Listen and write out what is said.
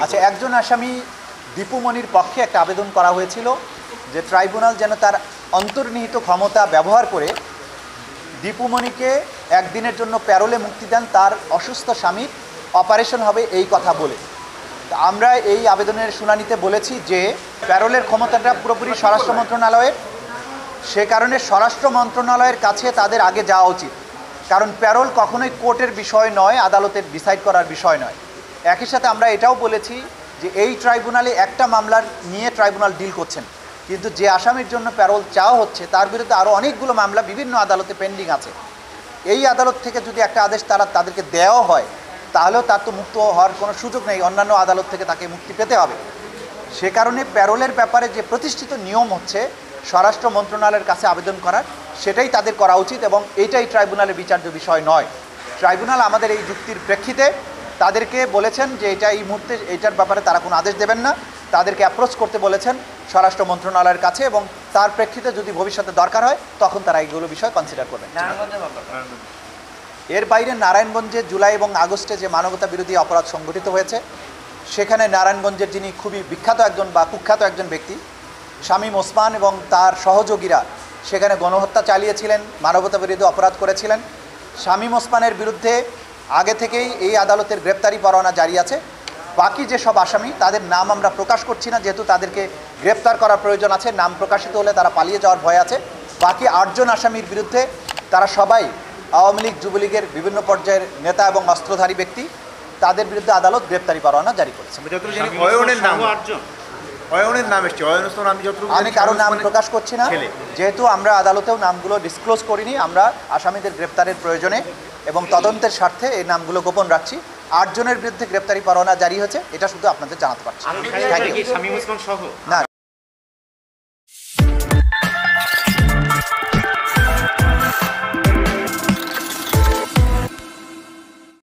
আচ্ছা, একজন আসামি দীপু মনির পক্ষে একটা আবেদন করা হয়েছিল যে ট্রাইব্যুনাল যেন তার অন্তর্নিহিত ক্ষমতা ব্যবহার করে দীপু মনিকে একদিনের জন্য প্যারোলে মুক্তি দেন, তার অসুস্থ স্বামীর অপারেশন হবে এই কথা বলে। আমরা এই আবেদনের শুনানিতে বলেছি যে প্যারোলের ক্ষমতাটা পুরোপুরি স্বরাষ্ট্র মন্ত্রণালয়ের, সে কারণে স্বরাষ্ট্র মন্ত্রণালয়ের কাছে তাদের আগে যাওয়া উচিত, কারণ প্যারোল কখনোই কোর্টের বিষয় নয়, আদালতের ডিসাইড করার বিষয় নয়। একই সাথে আমরা এটাও বলেছি যে এই ট্রাইব্যুনালে একটা মামলার নিয়ে ট্রাইব্যুনাল ডিল করছেন, কিন্তু যে আসামির জন্য প্যারোল চাওয়া হচ্ছে তার বিরুদ্ধে আরও অনেকগুলো মামলা বিভিন্ন আদালতে পেন্ডিং আছে। এই আদালত থেকে যদি একটা আদেশ তাদেরকে দেওয়া হয় তাহলেও তার তো মুক্ত হওয়ার কোনো সুযোগ নেই, অন্যান্য আদালত থেকে তাকে মুক্তি পেতে হবে। সে কারণে প্যারোলের ব্যাপারে যে প্রতিষ্ঠিত নিয়ম হচ্ছে স্বরাষ্ট্র মন্ত্রণালয়ের কাছে আবেদন করার, সেটাই তাদের করা উচিত এবং এইটাই ট্রাইব্যুনালের বিচার্য বিষয় নয়। ট্রাইব্যুনাল আমাদের এই যুক্তির প্রেক্ষিতে তাদেরকে বলেছেন যে এটা এই মুহূর্তে এইটার ব্যাপারে তারা কোনো আদেশ দেবেন না, তাদেরকে অ্যাপ্রোচ করতে বলেছেন স্বরাষ্ট্র মন্ত্রণালয়ের কাছে, এবং তার প্রেক্ষিতে যদি ভবিষ্যতে দরকার হয় তখন তারা এইগুলো বিষয় কনসিডার করবেন। এর বাইরে নারায়ণগঞ্জে জুলাই এবং আগস্টে যে মানবতা বিরোধী অপরাধ সংঘটিত হয়েছে, সেখানে নারায়ণগঞ্জের যিনি খুবই বিখ্যাত একজন বা কুখ্যাত একজন ব্যক্তি শামীম ওসমান এবং তার সহযোগীরা সেখানে গণহত্যা চালিয়েছিলেন, মানবতা বিরোধী অপরাধ করেছিলেন। শামীম ওসমানের বিরুদ্ধে আগে থেকেই এই আদালতের গ্রেপ্তারি পরোয়ানা জারি আছে। বাকি যেসব আসামি তাদের নাম আমরা প্রকাশ করছি না, যেহেতু তাদেরকে গ্রেপ্তার করার প্রয়োজন আছে, নাম প্রকাশিত হলে তারা পালিয়ে যাওয়ার ভয় আছে। বাকি 8 জন আসামির বিরুদ্ধে, তারা সবাই আওয়ামী লীগ যুবলীগের বিভিন্ন পর্যায়ের নেতা এবং অস্ত্রধারী ব্যক্তি, তাদের বিরুদ্ধে আদালত গ্রেপ্তারি পরোয়ানা জারি করেছে। আমি কারো নাম প্রকাশ করছি না, যেহেতু আমরা আদালতেও নামগুলো ডিসক্লোজ করিনি। আমরা আসামিদের গ্রেপ্তারের প্রয়োজনে এবং তদন্তের স্বার্থে এই নামগুলো গোপন রাখছি। 8 জনের বিরুদ্ধে গ্রেপ্তারি পরোয়ানা জারি হয়েছে, এটা শুধু আপনাদের জানাতে পারছি। না।